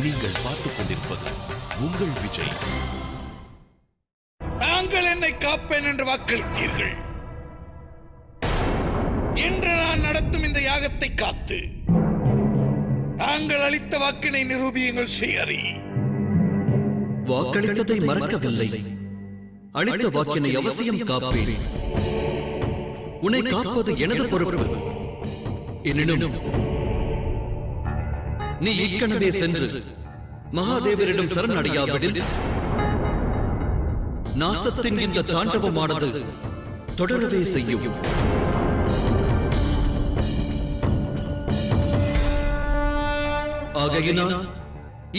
நீங்கள் பார்த்துக் கொண்டிருப்பது உங்கள் விஜய். தாங்கள் என்னை காப்பேன் என்று வாக்களித்தீர்கள். இன்று நான் நடத்தும் இந்த யாகத்தை காத்து தாங்கள் அளித்த வாக்கினை நிரூபியுங்கள் ஸ்ரீஹரி. வாக்களித்ததை மறக்கவில்லை. அளித்த வாக்கினை அவசியம் காப்பேன். உன்னை காப்பது எனது பொறுப்பு. எனினும் நீ இக்கணமே சென்று மகாதேவரிடம் சரணடையாவிடில் நாசத்தின் இந்த தாண்டவமானது தொடரவே செய்யும். ஆகையினால்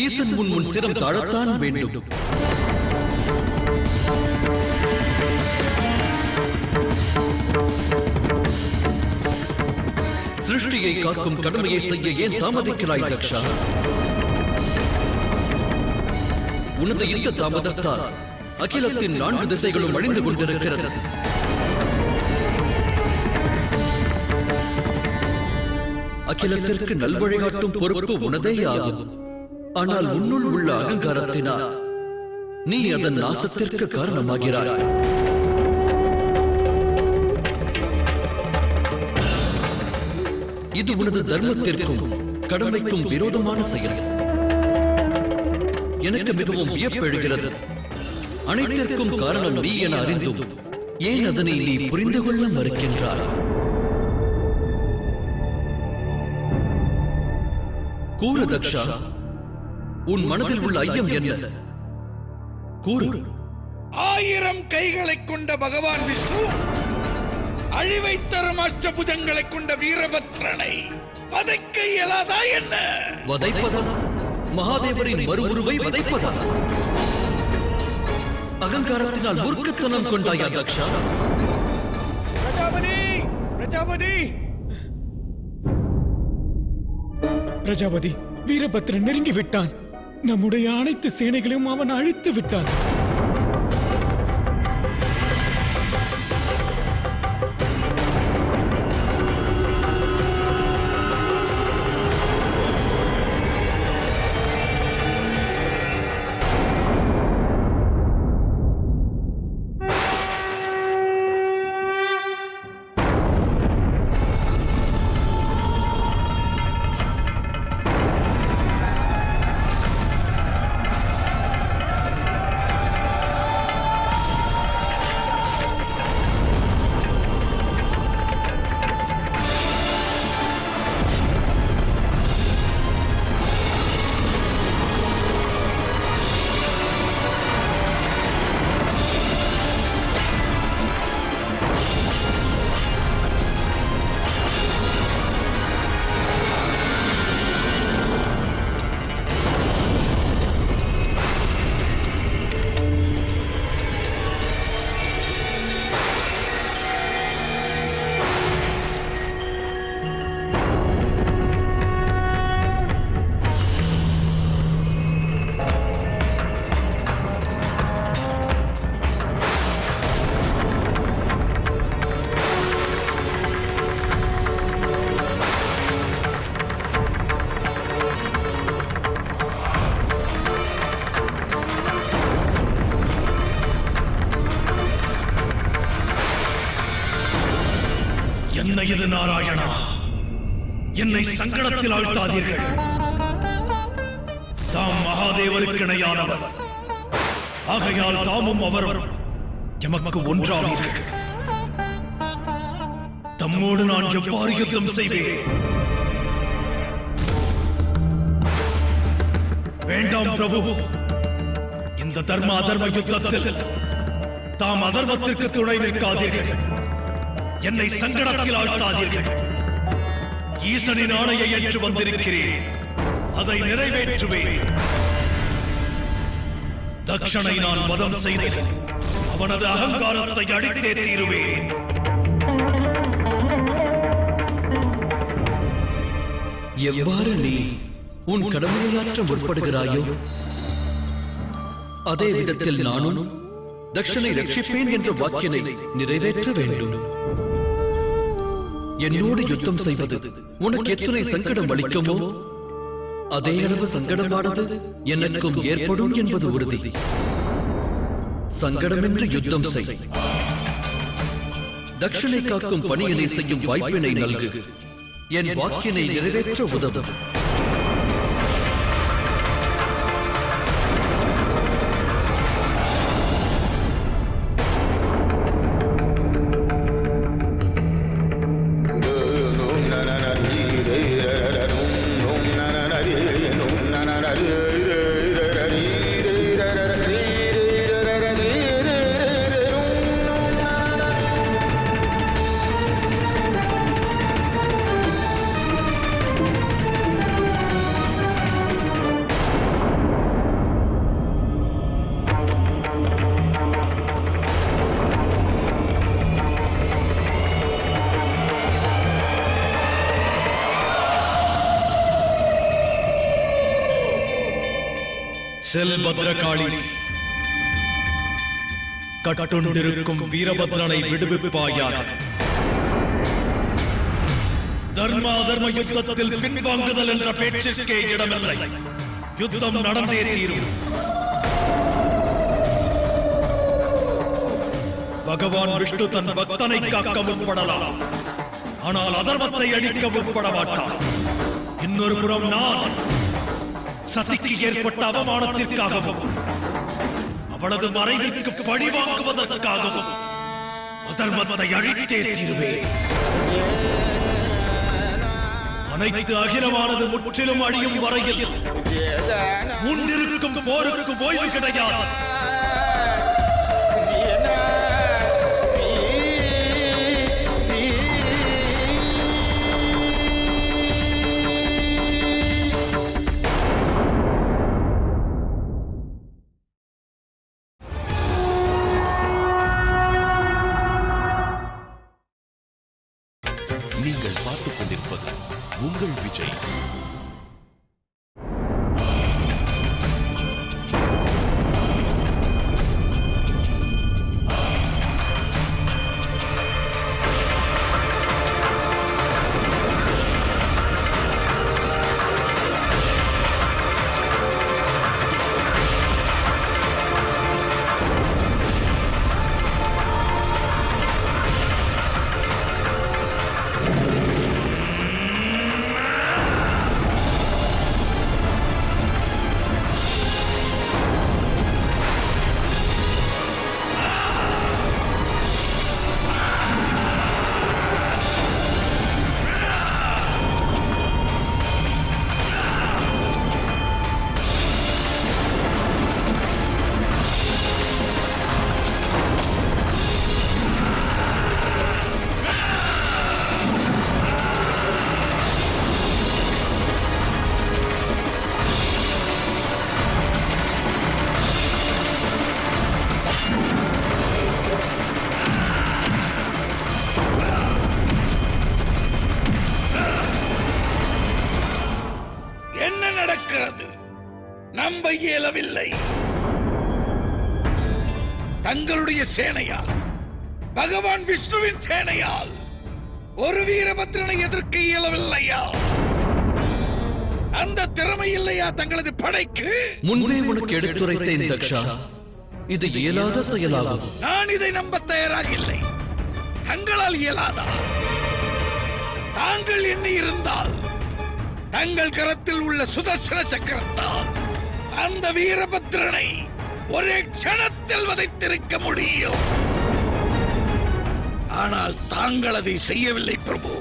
ஈசன் முன் சிரம் தாழத்தான் வேண்டும். சிருஷ்டியை காக்கும் கடமையை செய்ய ஏன் தாமதிக்கிறாய் தக்ஷா? உனது இந்த தாமதத்தால் அகிலத்தின் 4 திசைகளும் அழிந்து கொண்டிருக்கிறது. அகிலத்திற்கு நல்வழிகாட்டும் பொறுப்பு உனதே ஆகும். ஆனால் உன்னுள் உள்ள அகங்காரத்தினால் நீ அதன் நாசத்திற்கு காரணமாகிறாய். இது உனது தர்மத்திற்கும் கடமைக்கும் விரோதமான செயல். எனக்கு மிகவும் வியப்பெழுகிறது. அனைத்திற்கும் காரணம் நீ என அறிந்தும் ஏன் அதனை நீ புரிந்து கொள்ள மறுக்கின்றாய்? கூறு தக்ஷா, உன் மனதில் உள்ள ஐயம் என்ன? கூறு. 1000 கைகளை கொண்ட பகவான் விஷ்ணு அழிவை தரும் அஷ்டபுஜங்களை கொண்ட வீரபத்ரனை வதைக்க இயலாதா என்ன? வதைப்பதா? மகாதேவரின் மறு உருவை வதைப்பதா? அகங்காரத்தினால் மூர்க்கத்தனம் கொண்டாயா தக்ஷா? பிரஜாபதி! பிரஜாபதி! பிரஜாபதி, வீரபத்ரன் நெருங்கி விட்டான். நம்முடைய அனைத்து சேனைகளையும் அவன் அழித்து விட்டான். என்ன இது நாராயணா? என்னை சங்கடத்தில் ஆழ்த்தாதீர்கள். தாம் மகாதேவருக்கு இணையானவர். ஆகையால் தாமும் அவரும் எமக்கு ஒன்றாவீர்கள். தம்மோடு நான் எவ்வாறு யுத்தம் செய்வேன்? வேண்டாம் பிரபு. இந்த தர்ம அதர்ம யுத்தத்தில் தாம் அதர்மத்திற்கு துணை நிற்காதீர்கள். என்னை சங்கடத்தில் ஆழ்த்தாதீர்கள். ஈசனின் ஆணையை ஏற்று வந்திருக்கிறேன். அதை நிறைவேற்றுவேன். தக்ஷனை நான் வதம் செய்து அவனது அகங்காரத்தை அடித்தே தீருவேன். எவ்வாறு நீ உன் கடமையாற்ற முற்படுகிறாயோ அதே விதத்தில் நானும் தக்ஷனை ரட்சிப்பேன் என்ற வாக்கினை நிறைவேற்ற வேண்டும். என்னோடு யுத்தம் செய்வது உனக்கு எத்தனை சங்கடம் அளிக்குமோ அதே அளவு சங்கடமானது எனக்கும் ஏற்படும் என்பது உறுதி. சங்கடமின்றி யுத்தம் செய். தட்சணை காக்கும் பணியினை செய்யும் வாய்ப்பினை நல்கு. என் வாக்கினை நிறைவேற்ற உதவும். செல் பத்ரகாளி, கட்டுண்டிருக்கும் வீரபத்ரனை விடுவிப்பாயாக. தர்ம அதர்ம யுத்தத்தில் பின்வாங்குதல் என்ற பேச்சிற்கே இடமில்லை. யுத்தம் நடந்தே தீரும். பகவான் விஷ்ணு தன் பக்தனை காக்க முற்படலாம், ஆனால் அதர்மத்தை அழிக்க முற்பட மாட்டார். இன்னொரு புறம் நான் சதிக்கு ஏற்பட்ட அவமானத்திற்காகவும் அவளது மறைவிற்கு பழி வாங்குவதற்காகவும் அதர்மத்தை அழித்தே தீருவேன். அனைத்து அகிலமானது முற்றிலும் அழியும் வரையில் முன்னிருக்கும் போருக்கு ஓய்வு கிடையாது. நீங்கள் பார்த்துக் கொண்டிருப்பது உங்கள் விஜய். நம்ப இயலவில்லை. தங்களுடைய சேனையால், பகவான் விஷ்ணுவின் சேனையால் ஒரு வீரபத்ரனை எதிர்க்க இயலவில்லையா? அந்த திறமை இல்லையா தங்களது படைக்கு? முன்பே உனக்கு எடுத்துரைத்தேன் தக்ஷா, இது இயலாத செயலாகும். நான் இதை நம்ப தயாராக இல்லை. தங்களால் இயலாதா? தாங்கள் எண்ணி இருந்தால் தங்கள் கரத்தில் உள்ள சுதர்சன சக்கரத்தால் அந்த வீரபத்ரனை ஒரே க்ஷணத்தில் வதைத்திருக்க முடியும். ஆனால் தாங்கள் அதை செய்யவில்லை பிரபு.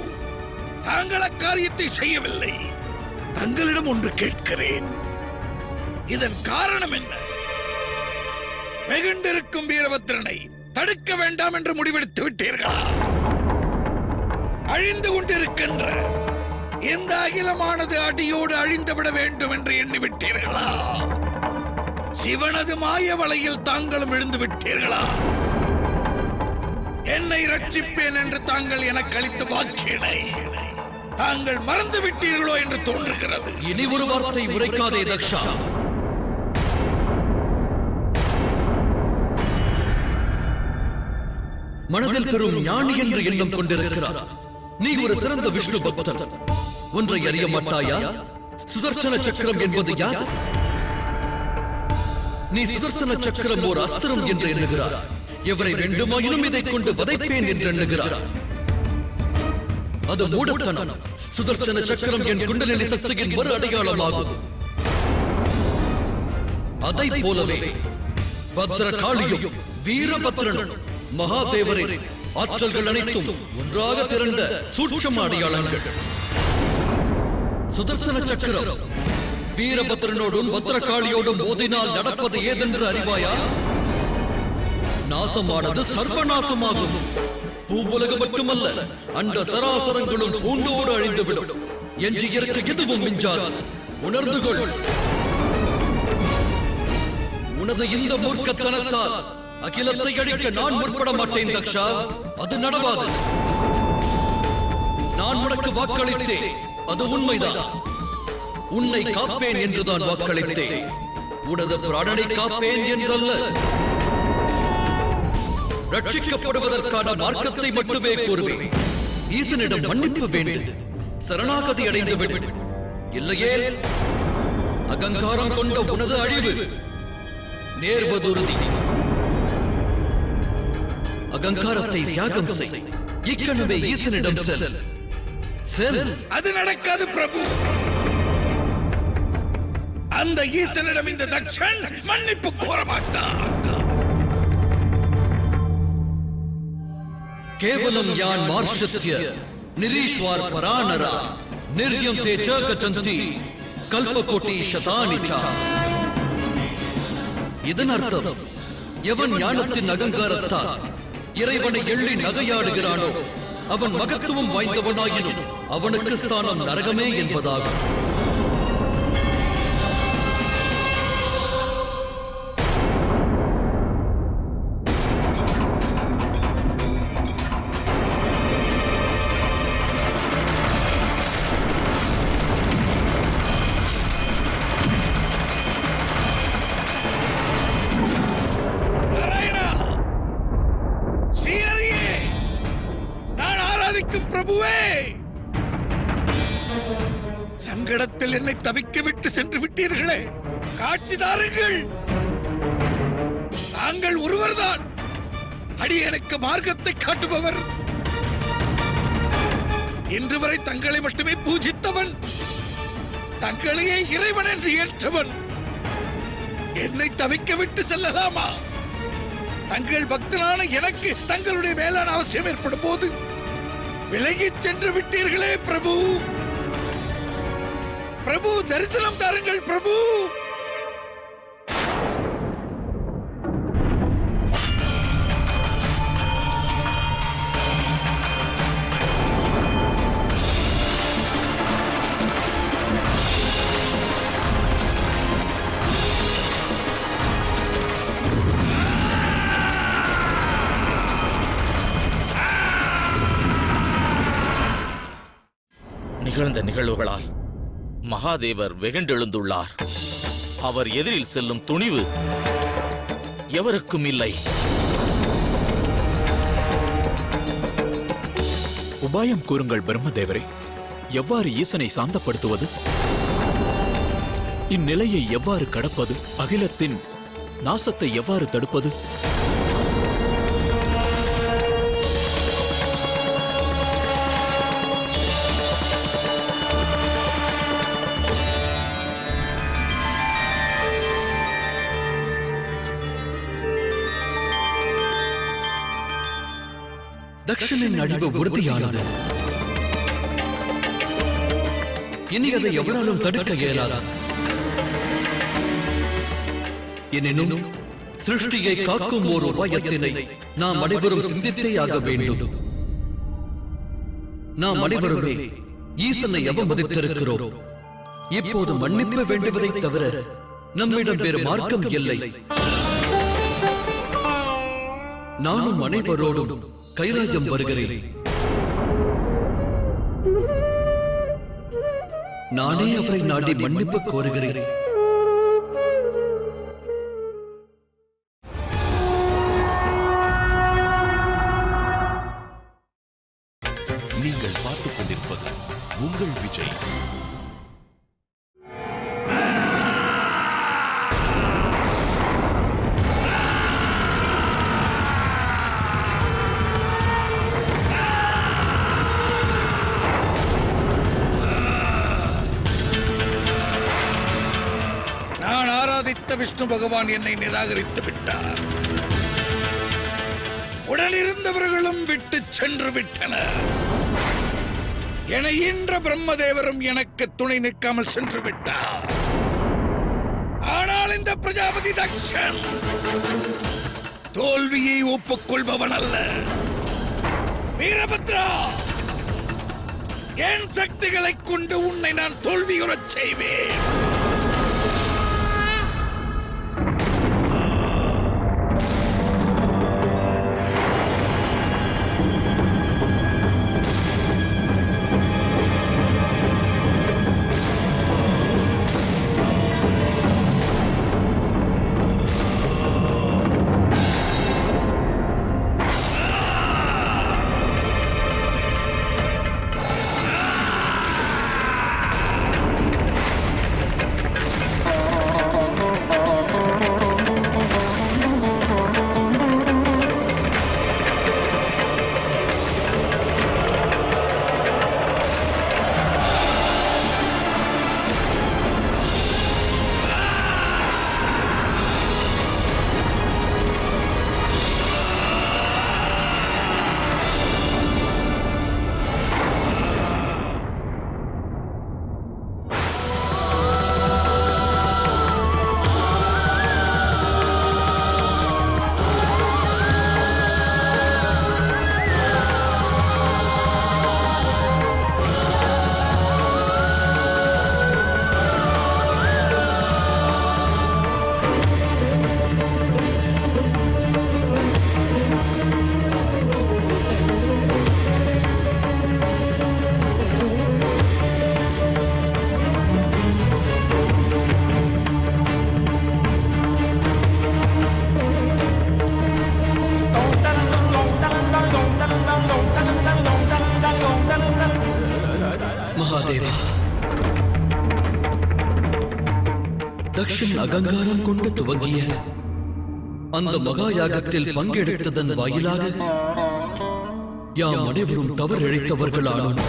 தாங்கள் அக்காரியத்தை செய்யவில்லை. தங்களிடம் ஒன்று கேட்கிறேன். இதன் காரணம் என்ன? வெகுண்டிருக்கும் வீரபத்ரனை தடுக்க வேண்டாம் என்று முடிவெடுத்து விட்டீர்களா? அழிந்து கொண்டிருக்கின்ற இந்த அகிலமானது அடியோடு அழிந்துவிட வேண்டும் என்று எண்ணிவிட்டீர்களா? சிவனது மாய வலையில் தாங்களும் விழுந்து விட்டீர்களா? என்னை ரட்சிப்பேன் என்று தாங்கள் எனக்கு அளித்த வாக்கினை தாங்கள் மறந்து விட்டீர்களோ என்று தோன்றுகிறது. இனி ஒரு வார்த்தை உரைக்காதே தக்ஷா. மனதில் பெரும் ஞானி என்று எண்ணம் கொண்டிருக்கிறார். நீ ஒரு சிறந்த விஷ்ணு பக்தன். ஒன்றை அறிய மாட்டாயா? சுதர்சன சக்கரம் என்பது யாது? நீ சுதர்சன சக்கரம் ஓர் அஸ்திரம் என்று எண்ணுகிறார். எவரை வேண்டுமாயினும் இதைக் கொண்டு வதைப்பேன் என்று எண்ணுகிறார். அது மூடத்தனம். சுதர்சன சக்கரம் என் குண்டலினி சக்தியின் ஒரு அடையாளமாகும். அதை போலவே பத்ரகாளியும் வீரபத்ரனும் மகாதேவரின் ஆற்றல்கள் அனைத்தும் ஒன்றாக திரண்ட சூட்சம அடையாளங்கள். சுதர்சன சக்கரம் வீரபத்ரனோடும் பத்ரகாளியோடும் மோதினால் நடப்பது ஏதென்று அறிவாயா? நாசமானது சர்வநாசமாகும். பூவுலகம் மட்டுமல்ல, அண்ட சராசரங்களும் பூண்டோடு அழிந்துவிடும். எஞ்சியிருக்க எதுவும் மிஞ்சாது. உணர்ந்து கொள். உனது இந்த மூர்க்கத்தனத்தால் அகிலத்தை அழிக்க நான் முற்பட மாட்டேன் தக்ஷா. அது நடவாது. நான் உனக்கு வாக்களித்தேன், அது உண்மைதான். உன்னை காப்பேன் என்றுதான் வாக்களித்தேன். உனது பிராணனை காப்பேன் என்றல்ல. ரட்சிக்கப்படுவதற்கான மார்க்கத்தை மட்டுமே கூறுவேன். ஈசனிடம் மன்னிப்பு வேண்டும். சரணாகதி அடைந்து விடு. இல்லையே அகங்காரம் கொண்ட உனது அழிவு நேர்வதுறுதி. அகங்காரத்தை தியாகம் செய். இக்கணவே ஈசனிடம் செல். செல். அது நடக்காது பிரபு. அந்த ஈசனிடம் இந்த தக்ஷன் மன்னிப்பு கோர மாட்டான். கேவலம் யான் மார்ஷத்ய நிரீஸ்வார் பரானரா நிர்யம் தே ச கச்சந்தி கல்பகோட்டி சதானிச்சா. இதன் அர்த்தம், எவன் ஞானத்தின் அகங்காரத்தால் இறைவனை எள்ளி நகையாடுகிறானோ அவன் மகத்துவம் வாய்ந்தவனாயினும் அவனுக்கு ஸ்தானம் நரகமே என்பதாகும். பிரபுவே, சங்கடத்தில் என்னை தவிக்க விட்டு சென்று விட்டீர்களே, காட்சி தாருங்கள். தாங்கள் ஒருவர்தான் அடியேனுக்கு மார்க்கத்தை காட்டுபவர். இன்று வரை தங்களை மட்டுமே பூஜித்தவன், தங்களையே இறைவன் என்று ஏற்றவன். என்னை தவிக்க விட்டு செல்லலாமா? தங்கள் பக்தனான எனக்கு தங்களுடைய மேலான அவசியம் ஏற்படும் போது விலகிச் சென்று விட்டீர்களே பிரபு. பிரபு, தரிசனம் தாருங்கள் பிரபு. நிகழ்ந்த நிகழ்வுகளால் மகாதேவர் வெகுண்டெழுந்துள்ளார். அவர் எதிரில் செல்லும் துணிவு எவருக்கும் இல்லை. உபாயம் கூறுங்கள் பிரம்மதேவரே. எவ்வாறு ஈசனை சாந்தப்படுத்துவது? இந்நிலையை எவ்வாறு கடப்பது? அகிலத்தின் நாசத்தை எவ்வாறு தடுப்பது? தக்ஷனின் அழிவு உறுதியானது. இனி அதை எவராலும் தடுக்க இயலாது. எனினும் சிருஷ்டியை காக்கும் ஓர் உபாயத்தினை நாம் அனைவரும் சிந்தித்தே ஆக வேண்டும். நாம் அனைவருமே ஈசனை அவமதித்திருக்கிறோம். இப்போது மன்னிப்பு வேண்டுவதை தவிர நம்மிடம் வேறு மார்க்கம் இல்லை. நானும் அனைவரோடும் கைலாயம் வருகிறேன். நானே அவரை நாடி மன்னிப்பு கோருகிறேன். நீங்கள் பார்த்துக் கொண்டிருப்பது உங்கள் விஜய். ஆராதித்த விஷ்ணு பகவான் என்னை நிராகரித்து விட்டார். உடனிருந்தவர்களும் விட்டு சென்று விட்டனர். என ஈன்ற பிரம்மதேவரும் எனக்கு துணை நிற்காமல் சென்று விட்டார். ஆனால் இந்த பிரஜாபதி தக்ஷன் தோல்வியை ஒப்புக்கொள்பவன் அல்ல. வீரபத்ரா, என் சக்திகளைக் கொண்டு உன்னை நான் தோல்வியுறச் செய்வேன். மகாதேவா, தக்ஷன் அகங்காரம் கொண்டு துவங்கிய அந்த மகா யாகத்தில் பங்கெடுத்ததன் வாயிலாக யாம் அனைவரும் தவறிழைத்தவர்களானோம்.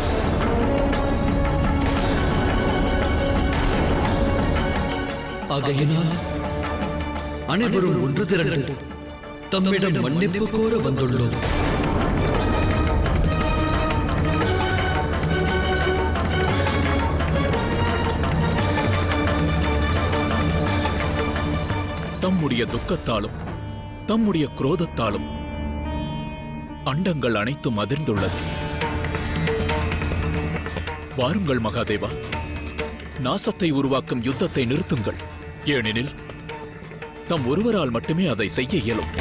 ஆகையினால் அனைவரும் ஒன்று திரண்டு தம்மிடம் மன்னிப்பு கோர வந்துள்ளோம். தம்முடைய துக்கத்தாலும் தம்முடைய குரோதத்தாலும் அண்டங்கள் அனைத்தும் அதிர்ந்துள்ளது. வாருங்கள் மகாதேவா, நாசத்தை உருவாக்கும் யுத்தத்தை நிறுத்துங்கள். ஏனெனில் தம் ஒருவரால் மட்டுமே அதை செய்ய இயலும்.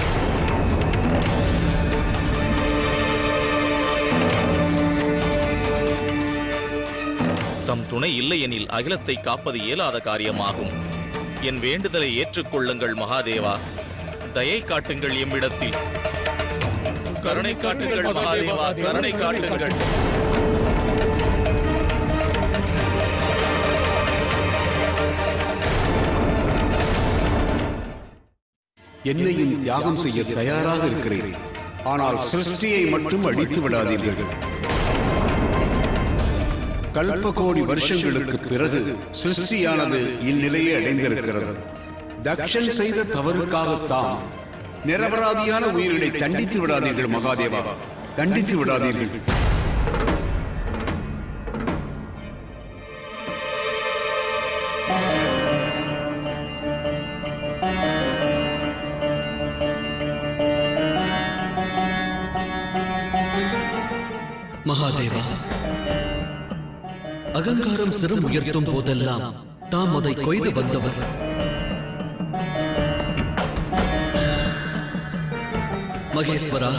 தம் துணை இல்லையெனில் அகிலத்தை காப்பது இயலாத காரியமாகும். என் வேண்டுதலை ஏற்றுக்கொள்ளுங்கள் மகாதேவா. தயை காட்டுங்கள் எம்மிடத்தில். கருணை காட்டுங்கள் மகாதேவா, கருணை காட்டுங்கள். என்னையும் தியாகம் செய்ய தயாராக இருக்கிறேன். ஆனால் சிருஷ்டியை மட்டும் அழித்து விடாதீர்கள். கல்ப கோடி வருஷங்களுக்கு பிறகு சிருஷ்டியானது இந்நிலையை அடைந்திருக்கிறது. தக்ஷன் செய்த தவறுக்காகத்தான். நிரபராதியான உயிரினை தண்டித்து விடாதீர்கள் மகாதேவா, தண்டித்து விடாதீர்கள். மகாதேவா, அகங்காரம் சிரம் உயர்த்தும் போதெல்லாம் தாம் அதை கொய்து வந்தவர். மகேஸ்வரா,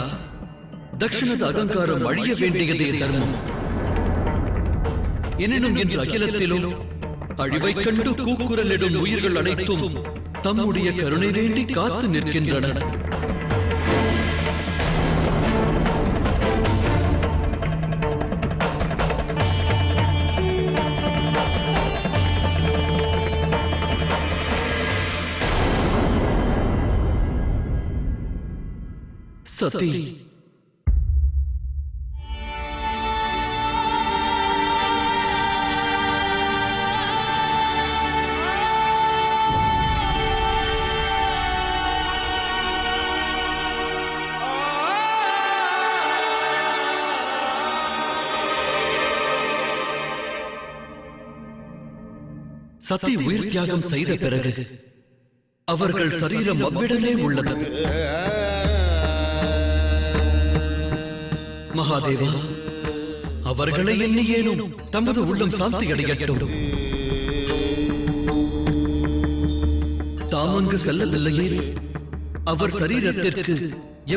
தக்ஷனது அகங்காரம் அழிய வேண்டியதே தர்மம். எனினும் இன்று அகிலத்திலும் அழிவை கண்டு கூக்குரலிடும் உயிர்கள் அனைத்தும் தம்முடைய கருணை வேண்டி காத்து நிற்கின்றன. சதி, சதி உயிர் தியாகம் செய்த பிறகு அவர்கள் சரீரம் அவ்விடமே உள்ளது. மகாதேவா, அவர்களை எண்ணியேனும் தமது உள்ளம் சாந்தி அடையட்டும். தாமங்கு செல்லவில்லையே, அவர் சரீரத்திற்கு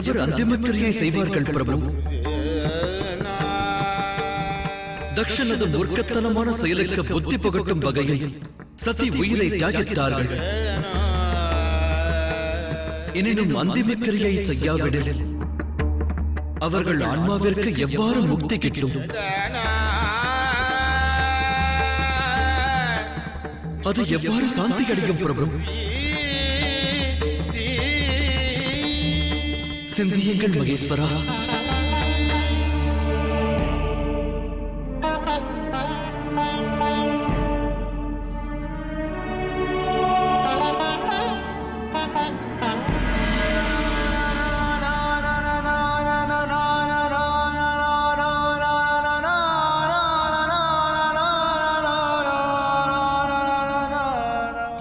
எவர் அந்திம கிரியை செய்வார்கள் பிரபு? தக்ஷனது மூர்க்கத்தனமான செயலுக்கு புத்தி புகட்டும் வகையில் சதி உயிரை தியாகித்தார்கள். எனினும் அந்திம கிரியை செய்யாவிடில் அவர்கள் ஆன்மாவிற்கு எவ்வாறு முக்தி கிட்டும்? அது எவ்வாறு சாந்தி அடையும் பிரபு? சிந்தியுங்கள் மகேஸ்வரா.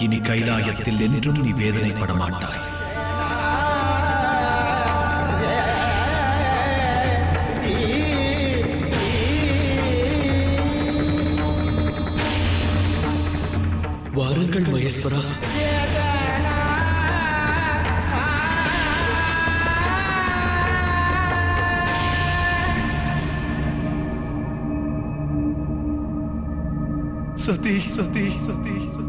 இனி கைலாயத்தில் என்றும் நீ வேதனைப்பட மாட்டாய். வாருங்கள் மகேஸ்வரா. சதி சதி சதி சதி